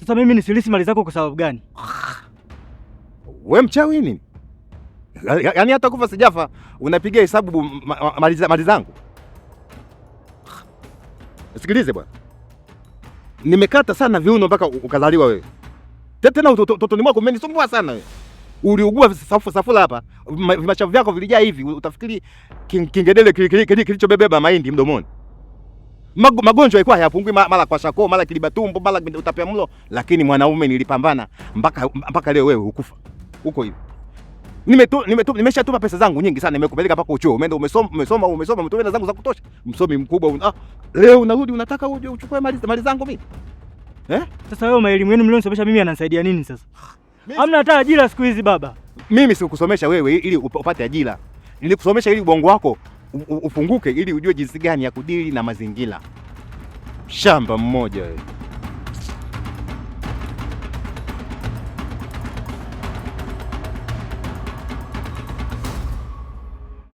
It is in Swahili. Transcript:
Sasa mimi nisilisi mali zako kwa sababu gani? Wewe mchawi nini? Yaani hata kufa sijafa unapiga hesabu mali zangu. Sikilize bwana. Nimekata sana viuno mpaka ukazaliwa wewe. Tena utotoni mwako umenisumbua sana wewe. Uliugua safula hapa. Vimachavu vyako vilijaa hivi, utafikiri kingedele kilichobeba mahindi mdomoni. Magonjwa yalikuwa hayapungui, mara kwa shako, mara kiliba tumbo, mara utapiamlo, lakini mwanaume nilipambana mpaka leo wewe ukufa. Uko hivi. Nimeshatuma pesa zangu nyingi sana, nimekupeleka mpaka uchuo. Umeenda umesoma, umetumia zangu za kutosha. Msomi mkubwa. Leo unarudi unataka uje uchukue mali zangu mimi? Sasa wewe elimu yenu mlionisomesha mimi ananisaidia nini sasa? Hamna hata ajira siku hizi baba. Mimi sikukusomesha wewe ili upate ajira. Nilikusomesha ili ubongo wako ufunguke ili ujue jinsi gani ya kudili na mazingira. Shamba mmoja wewe.